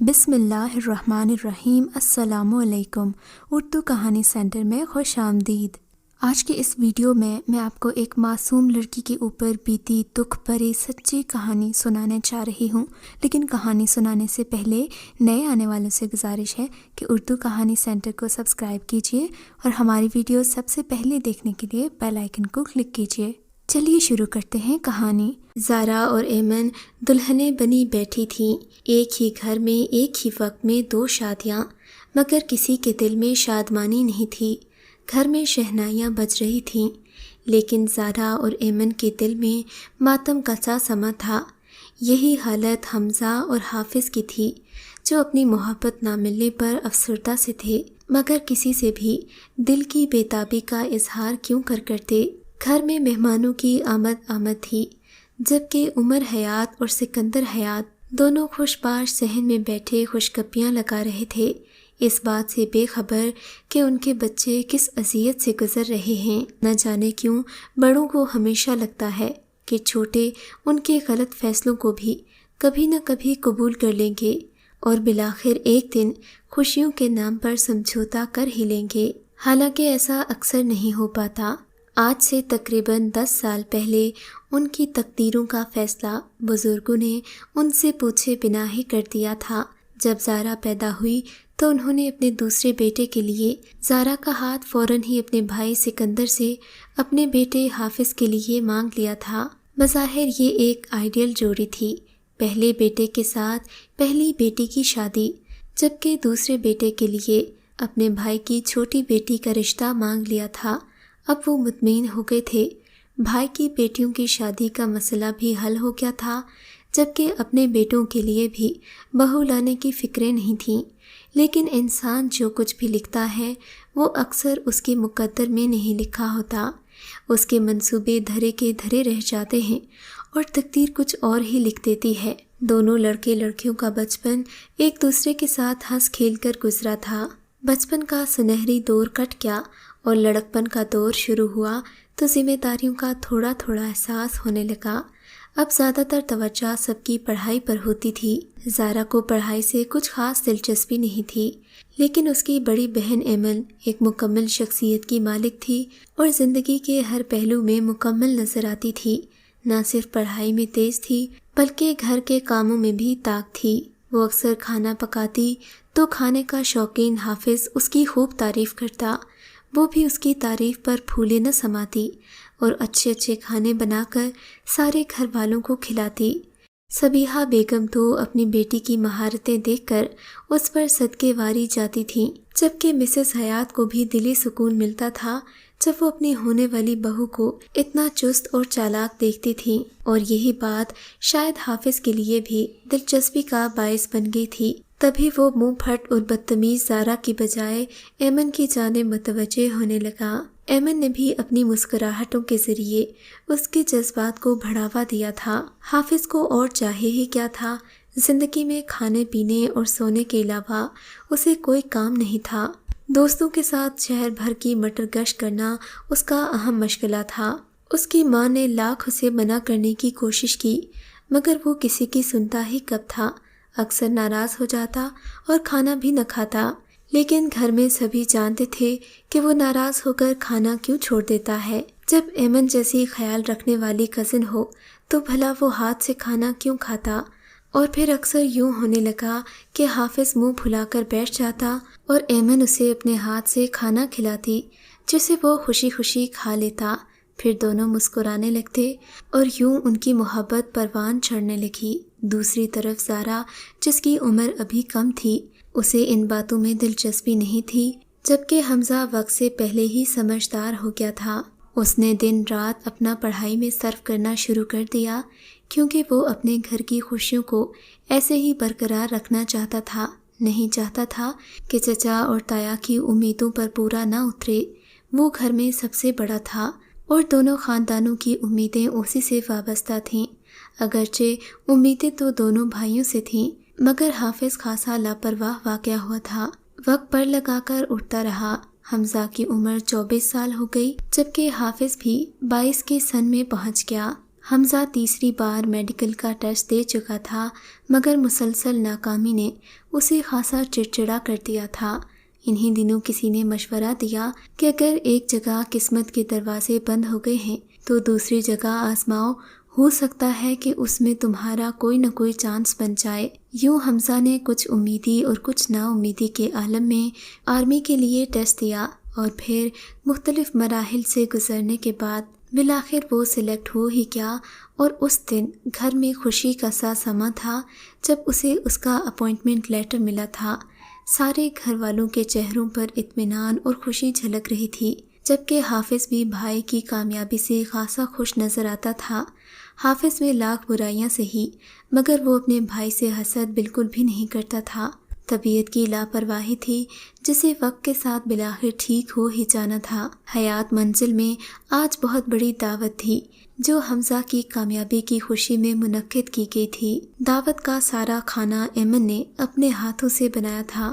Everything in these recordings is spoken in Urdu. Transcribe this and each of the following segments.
بسم اللہ الرحمن الرحیم۔ السلام علیکم۔ اردو کہانی سینٹر میں خوش آمدید۔ آج کے اس ویڈیو میں آپ کو ایک معصوم لڑکی کے اوپر بیتی دکھ بھری سچی کہانی سنانے چاہ رہی ہوں، لیکن کہانی سنانے سے پہلے نئے آنے والوں سے گزارش ہے کہ اردو کہانی سینٹر کو سبسکرائب کیجیے اور ہماری ویڈیو سب سے پہلے دیکھنے کے لیے بیل آئیکن کو کلک کیجیے۔ چلیے شروع کرتے ہیں کہانی۔ زارا اور ایمن دلہنیں بنی بیٹھی تھیں، ایک ہی گھر میں ایک ہی وقت میں دو شادیاں، مگر کسی کے دل میں شادمانی نہیں تھی۔ گھر میں شہنائیاں بج رہی تھیں، لیکن زارا اور ایمن کے دل میں ماتم کا سا سما تھا۔ یہی حالت حمزہ اور حافظ کی تھی، جو اپنی محبت نہ ملنے پر افسردہ سے تھے، مگر کسی سے بھی دل کی بے تابی کا اظہار کیوں کرتے۔ گھر میں مہمانوں کی آمد تھی، جبکہ عمر حیات اور سکندر حیات دونوں خوش باش صحن میں بیٹھے خوشگپیاں لگا رہے تھے، اس بات سے بے خبر کہ ان کے بچے کس اذیت سے گزر رہے ہیں۔ نہ جانے کیوں بڑوں کو ہمیشہ لگتا ہے کہ چھوٹے ان کے غلط فیصلوں کو بھی کبھی نہ کبھی قبول کر لیں گے اور بالآخر ایک دن خوشیوں کے نام پر سمجھوتا کر ہی لیں گے، حالانکہ ایسا اکثر نہیں ہو پاتا۔ آج سے تقریباً 10 سال پہلے ان کی تقدیروں کا فیصلہ بزرگوں نے ان سے پوچھے بنا ہی کر دیا تھا۔ جب زارا پیدا ہوئی تو انہوں نے اپنے دوسرے بیٹے کے لیے زارا کا ہاتھ فوراً ہی اپنے بھائی سکندر سے اپنے بیٹے حافظ کے لیے مانگ لیا تھا۔ بظاہر یہ ایک آئیڈیل جوڑی تھی، پہلے بیٹے کے ساتھ پہلی بیٹی کی شادی، جبکہ دوسرے بیٹے کے لیے اپنے بھائی کی چھوٹی بیٹی کا رشتہ مانگ لیا تھا۔ اب وہ مطمئن ہو گئے تھے، بھائی کی بیٹیوں کی شادی کا مسئلہ بھی حل ہو گیا تھا، جبکہ اپنے بیٹوں کے لیے بھی بہو لانے کی فکریں نہیں تھیں۔ لیکن انسان جو کچھ بھی لکھتا ہے وہ اکثر اس کے مقدر میں نہیں لکھا ہوتا، اس کے منصوبے دھرے کے دھرے رہ جاتے ہیں اور تقدیر کچھ اور ہی لکھ دیتی ہے۔ دونوں لڑکے لڑکیوں کا بچپن ایک دوسرے کے ساتھ ہنس کھیل کر گزرا تھا۔ بچپن کا سنہری دور کٹ گیا اور لڑکپن کا دور شروع ہوا تو ذمہ داریوں کا تھوڑا تھوڑا احساس ہونے لگا۔ اب زیادہ تر توجہ سب کی پڑھائی پر ہوتی تھی۔ زارا کو پڑھائی سے کچھ خاص دلچسپی نہیں تھی، لیکن اس کی بڑی بہن ایمن ایک مکمل شخصیت کی مالک تھی اور زندگی کے ہر پہلو میں مکمل نظر آتی تھی۔ نہ صرف پڑھائی میں تیز تھی بلکہ گھر کے کاموں میں بھی طاق تھی۔ وہ اکثر کھانا پکاتی تو کھانے کا شوقین حافظ اس کی خوب تعریف کرتا، وہ بھی اس کی تعریف پر پھولے نہ سماتی اور اچھے اچھے کھانے بنا کر سارے گھر والوں کو کھلاتی۔ صبیحہ بیگم تو اپنی بیٹی کی مہارتیں دیکھ کر اس پر صدقے واری جاتی تھیں، جبکہ مسز حیات کو بھی دلی سکون ملتا تھا جب وہ اپنی ہونے والی بہو کو اتنا چست اور چالاک دیکھتی تھیں، اور یہی بات شاید حافظ کے لیے بھی دلچسپی کا باعث بن گئی تھی۔ تبھی وہ منہ پھٹ اور بدتمیز زارا کی بجائے ایمن کی جانب متوجہ ہونے لگا۔ ایمن نے بھی اپنی مسکراہٹوں کے ذریعے اس کے جذبات کو بڑھاوا دیا تھا۔ حافظ کو اور چاہیے ہی کیا تھا، زندگی میں کھانے پینے اور سونے کے علاوہ اسے کوئی کام نہیں تھا۔ دوستوں کے ساتھ شہر بھر کی مٹر گشت کرنا اس کا اہم مشغلہ تھا۔ اس کی ماں نے لاکھ اسے منع کرنے کی کوشش کی، مگر وہ کسی کی سنتا ہی کب تھا، اکثر ناراض ہو جاتا اور کھانا بھی نہ کھاتا۔ لیکن گھر میں سبھی جانتے تھے کہ وہ ناراض ہو کر کھانا کیوں چھوڑ دیتا ہے۔ جب ایمن جیسی خیال رکھنے والی کزن ہو تو بھلا وہ ہاتھ سے کھانا کیوں کھاتا؟ اور پھر اکثر یوں ہونے لگا کہ حافظ منہ پھلا کر بیٹھ جاتا اور ایمن اسے اپنے ہاتھ سے کھانا کھلاتی، جسے وہ خوشی خوشی کھا لیتا۔ پھر دونوں مسکرانے لگتے اور یوں ان کی محبت پروان چڑھنے لگی۔ دوسری طرف زارا، جس کی عمر ابھی کم تھی، اسے ان باتوں میں دلچسپی نہیں تھی، جبکہ حمزہ وقت سے پہلے ہی سمجھدار ہو گیا تھا۔ اس نے دن رات اپنا پڑھائی میں صرف کرنا شروع کر دیا، کیونکہ وہ اپنے گھر کی خوشیوں کو ایسے ہی برقرار رکھنا چاہتا تھا، نہیں چاہتا تھا کہ چچا اور تایا کی امیدوں پر پورا نہ اترے۔ وہ گھر میں سب سے بڑا تھا اور دونوں خاندانوں کی امیدیں اسی سے وابستہ تھیں۔ اگرچہ امیدیں تو دونوں بھائیوں سے تھیں، مگر حافظ خاصا لاپرواہ واقع ہوا تھا، وقت پر لگا کر اٹھتا رہا۔ حمزہ کی عمر 24 سال ہو گئی، جبکہ حافظ بھی 22 کے سن میں پہنچ گیا۔ حمزہ تیسری بار میڈیکل کا ٹیسٹ دے چکا تھا، مگر مسلسل ناکامی نے اسے خاصا چڑچڑا کر دیا تھا۔ انہی دنوں کسی نے مشورہ دیا کہ اگر ایک جگہ قسمت کے دروازے بند ہو گئے ہیں تو دوسری جگہ آزماؤ، ہو سکتا ہے کہ اس میں تمہارا کوئی نہ کوئی چانس بن جائے۔ یوں حمزہ نے کچھ امیدی اور کچھ نا امیدی کے عالم میں آرمی کے لیے ٹیسٹ دیا، اور پھر مختلف مراحل سے گزرنے کے بعد بالآخر وہ سلیکٹ ہو ہی گیا۔ اور اس دن گھر میں خوشی کا سا سما تھا جب اسے اس کا اپوائنٹمنٹ لیٹر ملا تھا۔ سارے گھر والوں کے چہروں پر اطمینان اور خوشی جھلک رہی تھی، جبکہ حافظ بھی بھائی کی کامیابی سے خاصا خوش نظر آتا تھا۔ حافظ میں لاکھ برائیاں سہی، مگر وہ اپنے بھائی سے حسد بالکل بھی نہیں کرتا تھا۔ طبیعت کی لاپرواہی تھی جسے وقت کے ساتھ بالآخر ٹھیک ہو ہی جانا تھا۔ حیات منزل میں آج بہت بڑی دعوت تھی جو حمزہ کی کامیابی کی خوشی میں منعقد کی گئی تھی۔ دعوت کا سارا کھانا ایمن نے اپنے ہاتھوں سے بنایا تھا۔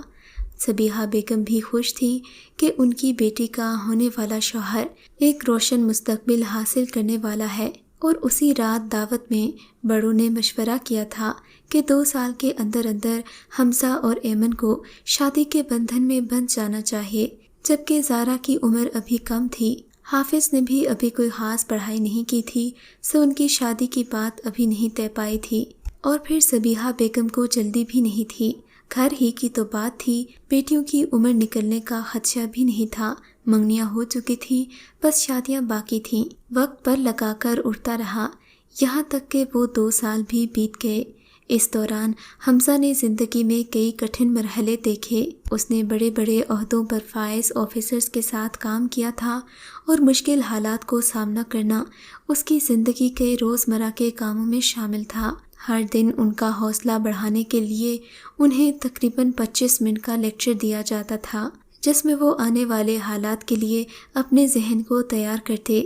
صبیحہ بیگم بھی خوش تھی کہ ان کی بیٹی کا ہونے والا شوہر ایک روشن مستقبل حاصل کرنے والا ہے، اور اسی رات دعوت میں بڑوں نے مشورہ کیا تھا کہ 2 سال کے اندر اندر حمزہ اور ایمن کو شادی کے بندھن میں بندھ جانا چاہیے، جبکہ زارا کی عمر ابھی کم تھی۔ حافظ نے بھی ابھی کوئی خاص پڑھائی نہیں کی تھی، سو ان کی شادی کی بات ابھی نہیں طے پائی تھی، اور پھر صبیحہ بیگم کو جلدی بھی نہیں تھی۔ گھر ہی کی تو بات تھی، بیٹیوں کی عمر نکلنے کا خدشہ بھی نہیں تھا، منگنیاں ہو چکی تھی، بس شادیاں باقی تھیں۔ وقت پر لگا کر اٹھتا رہا، یہاں تک کہ وہ 2 سال بھی بیت گئے۔ اس دوران حمزہ نے زندگی میں کئی کٹھن مرحلے دیکھے۔ اس نے بڑے بڑے عہدوں پر فائز آفیسرز کے ساتھ کام کیا تھا، اور مشکل حالات کو سامنا کرنا اس کی زندگی کے روزمرہ کے کاموں میں شامل تھا۔ ہر دن ان کا حوصلہ بڑھانے کے لیے انہیں تقریباً 25 منٹ کا لیکچر دیا جاتا تھا، جس میں وہ آنے والے حالات کے لیے اپنے ذہن کو تیار کرتے۔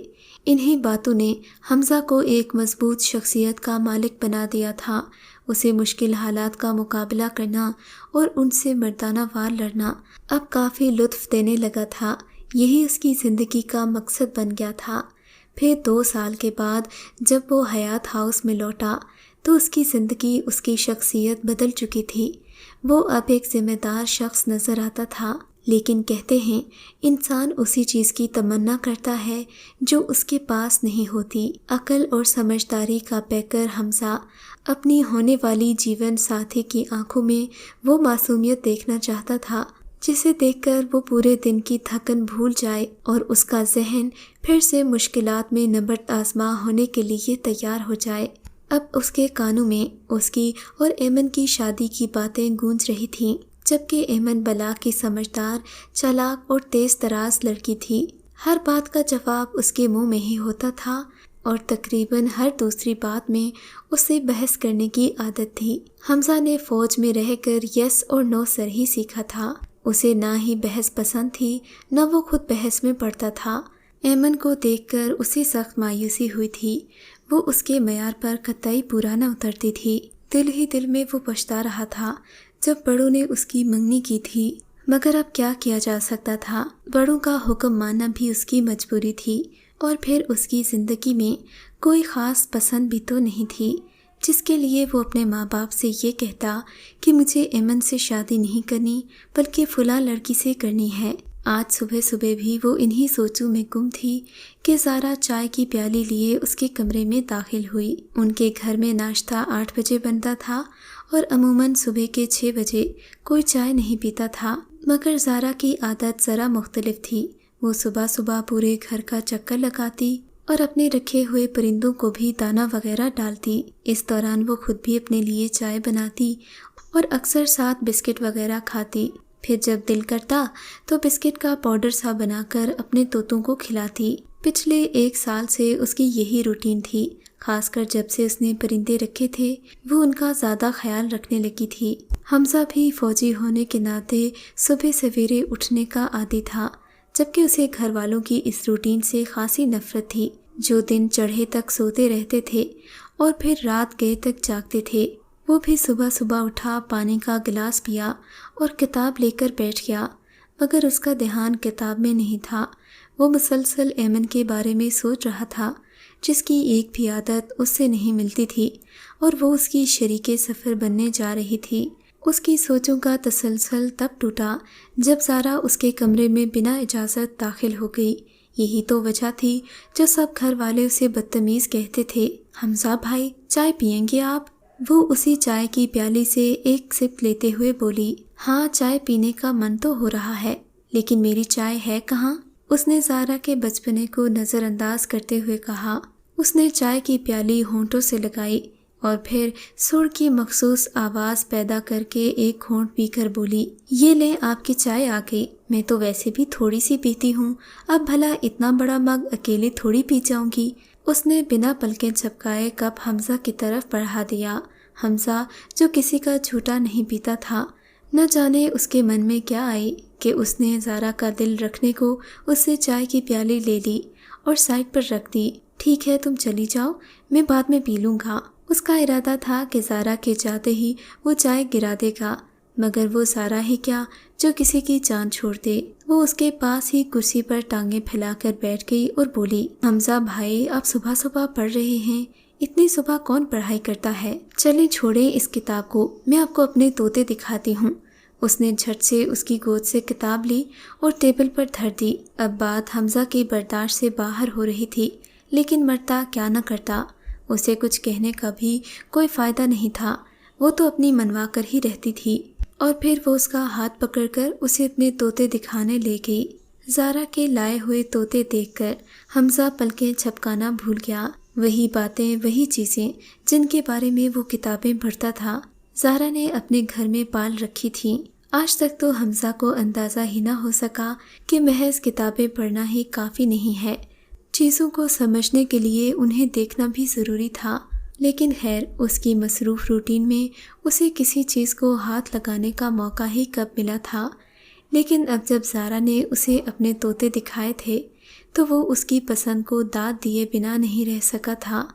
انہی باتوں نے حمزہ کو ایک مضبوط شخصیت کا مالک بنا دیا تھا۔ اسے مشکل حالات کا مقابلہ کرنا اور ان سے مردانہ وار لڑنا اب کافی لطف دینے لگا تھا۔ یہی اس کی زندگی کا مقصد بن گیا تھا۔ پھر 2 سال کے بعد جب وہ حیات ہاؤس میں لوٹا تو اس کی زندگی، اس کی شخصیت بدل چکی تھی۔ وہ اب ایک ذمہ دار شخص نظر آتا تھا، لیکن کہتے ہیں انسان اسی چیز کی تمنا کرتا ہے جو اس کے پاس نہیں ہوتی۔ عقل اور سمجھداری کا پیکر حمزہ اپنی ہونے والی جیون ساتھی کی آنکھوں میں وہ معصومیت دیکھنا چاہتا تھا جسے دیکھ کر وہ پورے دن کی تھکن بھول جائے اور اس کا ذہن پھر سے مشکلات میں نبرد آزما ہونے کے لیے تیار ہو جائے۔ اب اس کے کانوں میں اس کی اور ایمن کی شادی کی باتیں گونج رہی تھیں، جبکہ ایمن بلا کی سمجھدار، چالاک اور تیز تراز لڑکی تھی۔ ہر بات کا جواب اس کے منہ میں ہی ہوتا تھا، اور تقریباً ہر دوسری بات میں اسے بحث کرنے کی عادت تھی۔ حمزہ نے فوج میں رہ کر یس اور نو سر ہی سیکھا تھا۔ اسے نہ ہی بحث پسند تھی، نہ وہ خود بحث میں پڑتا تھا۔ ایمن کو دیکھ کر اسے سخت مایوسی ہوئی تھی۔ وہ اس کے معیار پر قطعی پورا نہ اترتی تھی۔ دل ہی دل میں وہ پچھتا رہا تھا جب بڑوں نے اس کی منگنی کی تھی، مگر اب کیا کیا جا سکتا تھا؟ بڑوں کا حکم ماننا بھی اس کی مجبوری تھی، اور پھر اس کی زندگی میں کوئی خاص پسند بھی تو نہیں تھی جس کے لیے وہ اپنے ماں باپ سے یہ کہتا کہ مجھے ایمن سے شادی نہیں کرنی بلکہ فلاں لڑکی سے کرنی ہے۔ آج صبح صبح بھی وہ انہی سوچوں میں گم تھی کہ زارا چائے کی پیالی لیے اس کے کمرے میں داخل ہوئی۔ ان کے گھر میں ناشتہ 8 بجے بنتا تھا، اور عموماً صبح کے 6 بجے کوئی چائے نہیں پیتا تھا، مگر زارا کی عادت ذرا مختلف تھی۔ وہ صبح صبح پورے گھر کا چکر لگاتی اور اپنے رکھے ہوئے پرندوں کو بھی دانہ وغیرہ ڈالتی۔ اس دوران وہ خود بھی اپنے لیے چائے بناتی اور اکثر ساتھ بسکٹ وغیرہ کھاتی۔ پھر جب دل کرتا تو بسکٹ کا پاؤڈر سا بنا کر اپنے طوطوں کو کھلاتی۔ پچھلے 1 سال سے اس کی یہی روٹین تھی، خاص کر جب سے اس نے پرندے رکھے تھے وہ ان کا زیادہ خیال رکھنے لگی تھی۔ حمزہ بھی فوجی ہونے کے ناطے صبح سویرے اٹھنے کا عادی تھا، جبکہ اسے گھر والوں کی اس روٹین سے خاصی نفرت تھی، جو دن چڑھے تک سوتے رہتے تھے اور پھر رات گئے تک جاگتے تھے۔ وہ بھی صبح صبح اٹھا، پانی کا گلاس پیا اور کتاب لے کر بیٹھ گیا، مگر اس کا دھیان کتاب میں نہیں تھا۔ وہ مسلسل ایمن کے بارے میں سوچ رہا تھا، جس کی ایک بھی عادت اس سے نہیں ملتی تھی اور وہ اس کی شریک سفر بننے جا رہی تھی۔ اس کی سوچوں کا تسلسل تب ٹوٹا جب زارا اس کے کمرے میں بنا اجازت داخل ہو گئی۔ یہی تو وجہ تھی جو سب گھر والے اسے بدتمیز کہتے تھے۔ حمزہ بھائی، چائے پئیں گے آپ؟ وہ اسی چائے کی پیالی سے ایک سپ لیتے ہوئے بولی۔ ہاں، چائے پینے کا من تو ہو رہا ہے، لیکن میری چائے ہے کہاں؟ اس نے زارا کے بچپنے کو نظر انداز کرتے ہوئے کہا۔ اس نے چائے کی پیالی ہونٹوں سے لگائی اور پھر سر کی مخصوص آواز پیدا کر کے ایک گھونٹ پی کر بولی، یہ لیں آپ کی چائے آ گئی۔ میں تو ویسے بھی تھوڑی سی پیتی ہوں، اب بھلا اتنا بڑا مگ اکیلے تھوڑی پی جاؤں گی۔ اس نے بنا پلکیں جھپکائے کپ حمزہ کی طرف بڑھا دیا۔ حمزہ جو کسی کا جھوٹا نہیں پیتا تھا، نہ جانے اس کے من میں کیا آئی کہ اس نے زارا کا دل رکھنے کو اس سے چائے کی پیالی لے لی اور سائڈ پر رکھ دی۔ ٹھیک ہے، تم چلی جاؤ، میں بعد میں پی لوں گا۔ اس کا ارادہ تھا کہ زارا کے جاتے ہی وہ چائے گرا دے گا، مگر وہ زارا ہی کیا جو کسی کی جان چھوڑ دے۔ وہ اس کے پاس ہی کرسی پر ٹانگیں پھیلا کر بیٹھ گئی اور بولی، حمزہ بھائی، آپ صبح صبح پڑھ رہے ہیں؟ اتنی صبح کون پڑھائی کرتا ہے؟ چلیں چھوڑیں اس کتاب کو، میں آپ کو اپنے طوطے دکھاتی ہوں۔ اس نے جھٹ سے اس کی گود سے کتاب لی اور ٹیبل پر دھر دی۔ اب بات حمزہ کی برداشت سے باہر ہو رہی تھی، لیکن مرتا کیا نہ کرتا، اسے کچھ کہنے کا بھی کوئی فائدہ نہیں تھا، وہ تو اپنی منوا کر ہی رہتی تھی۔ اور پھر وہ اس کا ہاتھ پکڑ کر اسے اپنے طوطے دکھانے لے گئی۔ زارا کے لائے ہوئے طوطے دیکھ کر حمزہ پلکیں جھپکانا بھول گیا۔ وہی باتیں، وہی چیزیں جن کے بارے میں وہ کتابیں پڑھتا تھا، زارا نے اپنے گھر میں پال رکھی تھیں۔ آج تک تو حمزہ کو اندازہ ہی نہ ہو سکا کہ محض کتابیں پڑھنا ہی کافی نہیں ہے، چیزوں کو سمجھنے کے لیے انہیں دیکھنا بھی ضروری تھا۔ لیکن خیر، اس کی مصروف روٹین میں اسے کسی چیز کو ہاتھ لگانے کا موقع ہی کب ملا تھا۔ لیکن اب جب زارا نے اسے اپنے طوطے دکھائے تھے تو وہ اس کی پسند کو داد دیے بنا نہیں رہ سکا تھا۔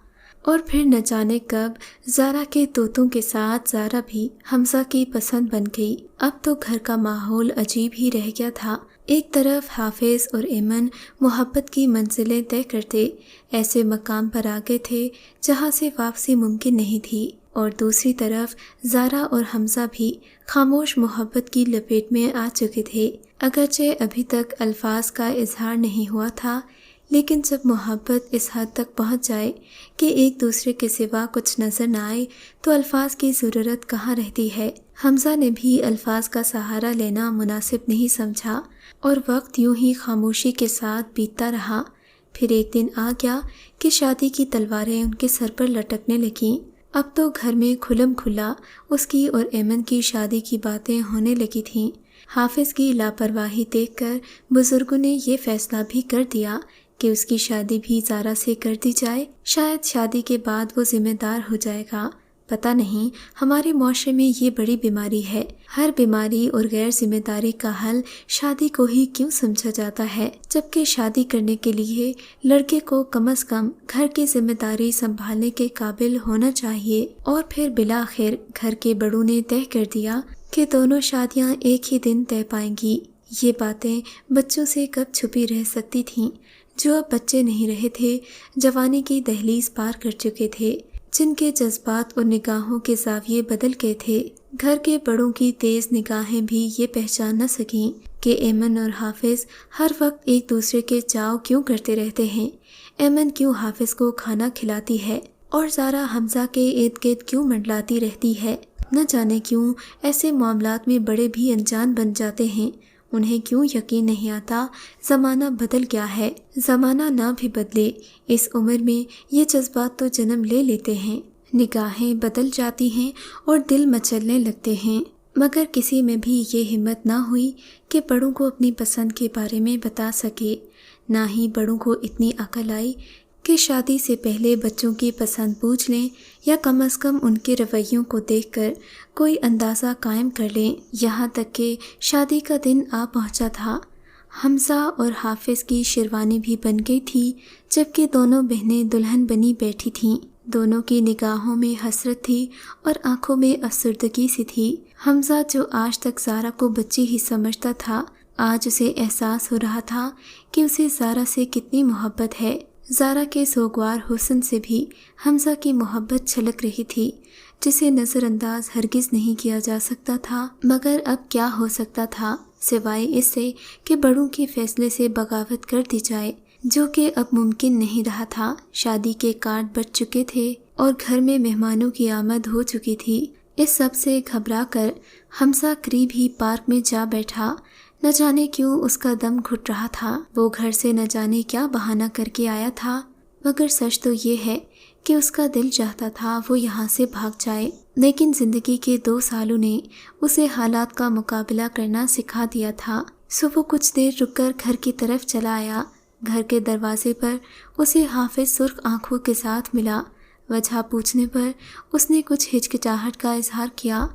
اور پھر نہ جانے کب زارا کے طوطوں کے ساتھ زارا بھی حمزہ کی پسند بن گئی۔ اب تو گھر کا ماحول عجیب ہی رہ گیا تھا۔ ایک طرف حافظ اور ایمن محبت کی منزلیں طے کرتے ایسے مقام پر آ گئے تھے جہاں سے واپسی ممکن نہیں تھی، اور دوسری طرف زارا اور حمزہ بھی خاموش محبت کی لپیٹ میں آ چکے تھے۔ اگرچہ ابھی تک الفاظ کا اظہار نہیں ہوا تھا، لیکن جب محبت اس حد تک پہنچ جائے کہ ایک دوسرے کے سوا کچھ نظر نہ آئے تو الفاظ کی ضرورت کہاں رہتی ہے۔ حمزہ نے بھی الفاظ کا سہارا لینا مناسب نہیں سمجھا اور وقت یوں ہی خاموشی کے ساتھ بیتتا رہا۔ پھر ایک دن آ گیا کہ شادی کی تلواریں ان کے سر پر لٹکنے لگیں۔ اب تو گھر میں کھلم کھلا اس کی اور ایمن کی شادی کی باتیں ہونے لگی تھیں۔ حافظ کی لاپرواہی دیکھ کر بزرگوں نے یہ فیصلہ بھی کر دیا کہ اس کی شادی بھی زارا سے کر دی جائے، شاید شادی کے بعد وہ ذمہ دار ہو جائے گا۔ پتہ نہیں ہمارے معاشرے میں یہ بڑی بیماری ہے، ہر بیماری اور غیر ذمہ داری کا حل شادی کو ہی کیوں سمجھا جاتا ہے، جبکہ شادی کرنے کے لیے لڑکے کو کم از کم گھر کی ذمہ داری سنبھالنے کے قابل ہونا چاہیے۔ اور پھر بالآخر گھر کے بڑوں نے طے کر دیا کہ دونوں شادیاں ایک ہی دن طے پائیں گی۔ یہ باتیں بچوں سے کب چھپی رہ سکتی تھیں، جو اب بچے نہیں رہے تھے، جوانی کی دہلیز پار کر چکے تھے، جن کے جذبات اور نگاہوں کے زاویے بدل گئے تھے۔ گھر کے بڑوں کی تیز نگاہیں بھی یہ پہچان نہ سکیں کہ ایمن اور حافظ ہر وقت ایک دوسرے کے چاؤ کیوں کرتے رہتے ہیں۔ ایمن کیوں حافظ کو کھانا کھلاتی ہے اور زارا حمزہ کے ارد گرد کیوں منڈلاتی رہتی ہے۔ نہ جانے کیوں ایسے معاملات میں بڑے بھی انجان بن جاتے ہیں۔ انہیں کیوں یقین نہیں آتا زمانہ بدل گیا ہے۔ زمانہ نہ بھی بدلے، اس عمر میں یہ جذبات تو جنم لے لیتے ہیں، نگاہیں بدل جاتی ہیں اور دل مچلنے لگتے ہیں، مگر کسی میں بھی یہ ہمت نہ ہوئی کہ بڑوں کو اپنی پسند کے بارے میں بتا سکے۔ نہ ہی بڑوں کو اتنی عقل آئی کہ شادی سے پہلے بچوں کی پسند پوچھ لیں یا کم از کم ان کے رویوں کو دیکھ کر کوئی اندازہ قائم کر لیں۔ یہاں تک کہ شادی کا دن آ پہنچا تھا، حمزہ اور حافظ کی شیروانی بھی بن گئی تھی، جبکہ دونوں بہنیں دلہن بنی بیٹھی تھیں۔ دونوں کی نگاہوں میں حسرت تھی اور آنکھوں میں افسردگی سی تھی۔ حمزہ جو آج تک زارا کو بچی ہی سمجھتا تھا، آج اسے احساس ہو رہا تھا کہ اسے زارا سے کتنی محبت ہے۔ زارا کے سوگوار حسن سے بھی حمزہ کی محبت چھلک رہی تھی، جسے نظر انداز ہرگز نہیں کیا جا سکتا تھا۔ مگر اب کیا ہو سکتا تھا سوائے اس سے کہ بڑوں کے فیصلے سے بغاوت کر دی جائے، جو کہ اب ممکن نہیں رہا تھا۔ شادی کے کارڈ بٹ چکے تھے اور گھر میں مہمانوں کی آمد ہو چکی تھی۔ اس سب سے گھبرا کر حمزہ قریب ہی پارک میں جا بیٹھا۔ نہ جانے کیوں اس کا دم گھٹ رہا تھا۔ وہ گھر سے نہ جانے کیا بہانہ کر کے آیا تھا، مگر سچ تو یہ ہے کہ اس کا دل چاہتا تھا وہ یہاں سے بھاگ جائے، لیکن زندگی کے 2 سالوں نے اسے حالات کا مقابلہ کرنا سکھا دیا تھا۔ سو وہ کچھ دیر رک کر گھر کی طرف چلا آیا۔ گھر کے دروازے پر اسے حافظ سرخ آنکھوں کے ساتھ ملا۔ وجہ پوچھنے پر اس نے کچھ ہچکچاہٹ کا اظہار کیا۔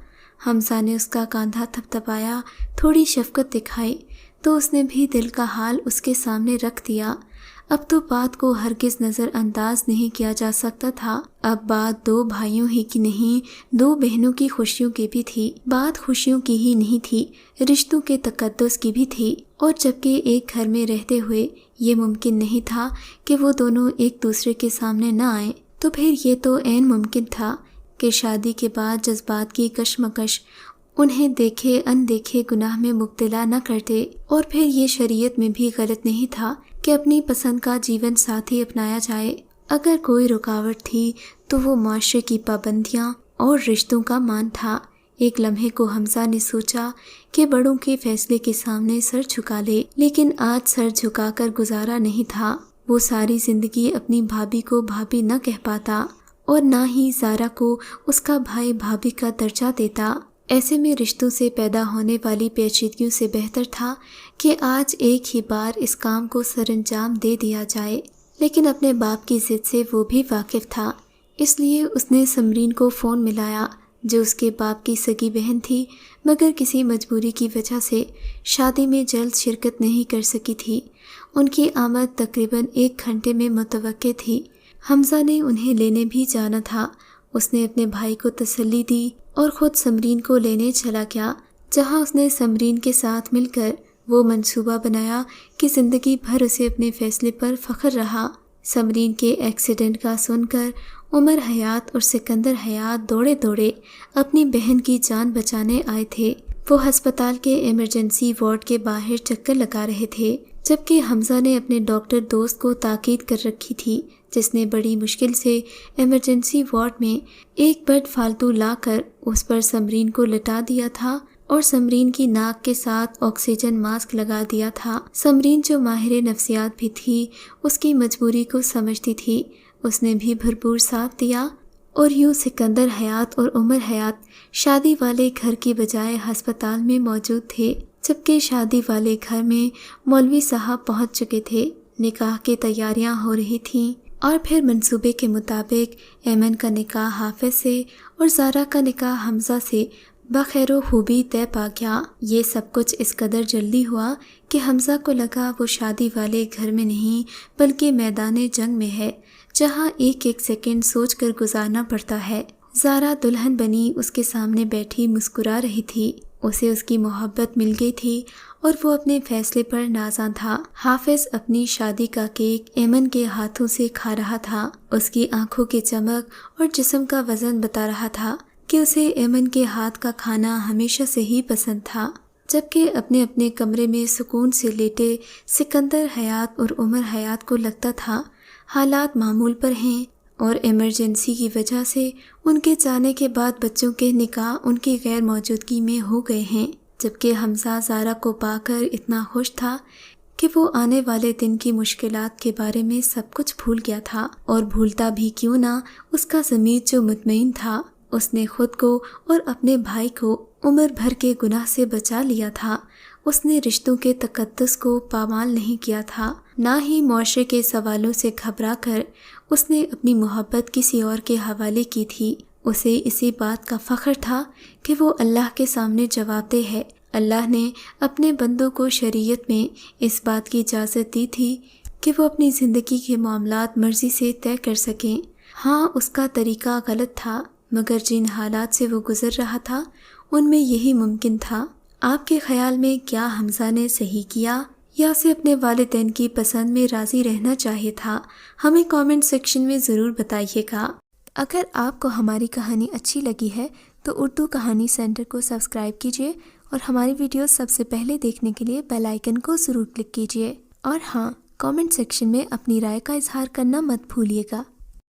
حمزہ نے اس کا کاندھا تھپتھپایا، تھوڑی شفقت دکھائی تو اس نے بھی دل کا حال اس کے سامنے رکھ دیا۔ اب تو بات کو ہرگز نظر انداز نہیں کیا جا سکتا تھا۔ اب بات 2 بھائیوں ہی کی نہیں، 2 بہنوں کی خوشیوں کی بھی تھی۔ بات خوشیوں کی ہی نہیں تھی، رشتوں کے تقدس کی بھی تھی۔ اور جبکہ ایک گھر میں رہتے ہوئے یہ ممکن نہیں تھا کہ وہ دونوں ایک دوسرے کے سامنے نہ آئیں، تو پھر یہ تو عین ممکن تھا کہ شادی کے بعد جذبات کی کشمکش انہیں دیکھے اندیکھے گناہ میں مبتلا نہ کرتے۔ اور پھر یہ شریعت میں بھی غلط نہیں تھا کہ اپنی پسند کا جیون ساتھی اپنایا جائے۔ اگر کوئی رکاوٹ تھی تو وہ معاشرے کی پابندیاں اور رشتوں کا مان تھا۔ ایک لمحے کو حمزہ نے سوچا کہ بڑوں کے فیصلے کے سامنے سر جھکا لے، لیکن آج سر جھکا کر گزارا نہیں تھا۔ وہ ساری زندگی اپنی بھابھی کو بھابھی نہ کہہ پاتا اور نہ ہی زارا کو اس کا بھائی بھابھی کا درجہ دیتا۔ ایسے میں رشتوں سے پیدا ہونے والی پیچیدگیوں سے بہتر تھا کہ آج ایک ہی بار اس کام کو سر انجام دے دیا جائے۔ لیکن اپنے باپ کی ضد سے وہ بھی واقف تھا، اس لیے اس نے سمرین کو فون ملایا، جو اس کے باپ کی سگی بہن تھی، مگر کسی مجبوری کی وجہ سے شادی میں جلد شرکت نہیں کر سکی تھی۔ ان کی آمد تقریباً 1 گھنٹے میں متوقع تھی۔ حمزہ نے انہیں لینے بھی جانا تھا۔ اس نے اپنے بھائی کو تسلی دی اور خود سمرین کو لینے چلا گیا، جہاں اس نے سمرین کے ساتھ مل کر وہ منصوبہ بنایا کہ زندگی بھر اسے اپنے فیصلے پر فخر رہا۔ سمرین کے ایکسیڈنٹ کا سن کر عمر حیات اور سکندر حیات دوڑے دوڑے اپنی بہن کی جان بچانے آئے تھے۔ وہ ہسپتال کے ایمرجنسی وارڈ کے باہر چکر لگا رہے تھے، جبکہ حمزہ نے اپنے ڈاکٹر دوست کو تاکید کر رکھی تھی، جس نے بڑی مشکل سے ایمرجنسی وارڈ میں ایک بیڈ فالتو لا کر اس پر سمرین کو لٹا دیا تھا اور سمرین کی ناک کے ساتھ آکسیجن ماسک لگا دیا تھا۔ سمرین جو ماہر نفسیات بھی تھی، اس کی مجبوری کو سمجھتی تھی، اس نے بھی بھرپور ساتھ دیا۔ اور یوں سکندر حیات اور عمر حیات شادی والے گھر کی بجائے ہسپتال میں موجود تھے، جبکہ شادی والے گھر میں مولوی صاحب پہنچ چکے تھے۔ نکاح کی تیاریاں ہو رہی تھیں اور پھر منصوبے کے مطابق ایمن کا نکاح حافظ سے اور زارا کا نکاح حمزہ سے بخیر و خوبی طے پا گیا۔ یہ سب کچھ اس قدر جلدی ہوا کہ حمزہ کو لگا وہ شادی والے گھر میں نہیں بلکہ میدان جنگ میں ہے، جہاں ایک ایک سیکنڈ سوچ کر گزارنا پڑتا ہے۔ زارا دلہن بنی اس کے سامنے بیٹھی مسکرا رہی تھی، اسے اس کی محبت مل گئی تھی اور وہ اپنے فیصلے پر نازاں تھا۔ حافظ اپنی شادی کا کیک ایمن کے ہاتھوں سے کھا رہا تھا، اس کی آنکھوں کی چمک اور جسم کا وزن بتا رہا تھا کہ اسے ایمن کے ہاتھ کا کھانا ہمیشہ سے ہی پسند تھا۔ جبکہ اپنے اپنے کمرے میں سکون سے لیٹے سکندر حیات اور عمر حیات کو لگتا تھا حالات معمول پر ہیں اور ایمرجنسی کی وجہ سے ان کے جانے کے بعد بچوں کے نکاح ان کی غیر موجودگی میں ہو گئے ہیں، جبکہ حمزہ زارا کو پا کر اتنا خوش تھا کہ وہ آنے والے دن کی مشکلات کے بارے میں سب کچھ بھول گیا تھا۔ اور بھولتا بھی کیوں نہ، اس کا ضمیر جو مطمئن تھا، اس نے خود کو اور اپنے بھائی کو عمر بھر کے گناہ سے بچا لیا تھا۔ اس نے رشتوں کے تقدس کو پامال نہیں کیا تھا، نہ ہی معاشرے کے سوالوں سے گھبرا کر اس نے اپنی محبت کسی اور کے حوالے کی تھی۔ اسے اسی بات کا فخر تھا کہ وہ اللہ کے سامنے جواب دہ ہے۔ اللہ نے اپنے بندوں کو شریعت میں اس بات کی اجازت دی تھی کہ وہ اپنی زندگی کے معاملات مرضی سے طے کر سکیں۔ ہاں، اس کا طریقہ غلط تھا، مگر جن حالات سے وہ گزر رہا تھا ان میں یہی ممکن تھا۔ آپ کے خیال میں کیا حمزہ نے صحیح کیا یا اسے اپنے والدین کی پسند میں راضی رہنا چاہیے تھا؟ ہمیں کامنٹ سیکشن میں ضرور بتائیے گا۔ اگر آپ کو ہماری کہانی اچھی لگی ہے تو اردو کہانی سینٹر کو سبسکرائب کیجیے اور ہماری ویڈیوز سب سے پہلے دیکھنے کے لیے بیل آئیکن کو ضرور کلک کیجیے۔ اور ہاں، کامنٹ سیکشن میں اپنی رائے کا اظہار کرنا مت بھولیے گا۔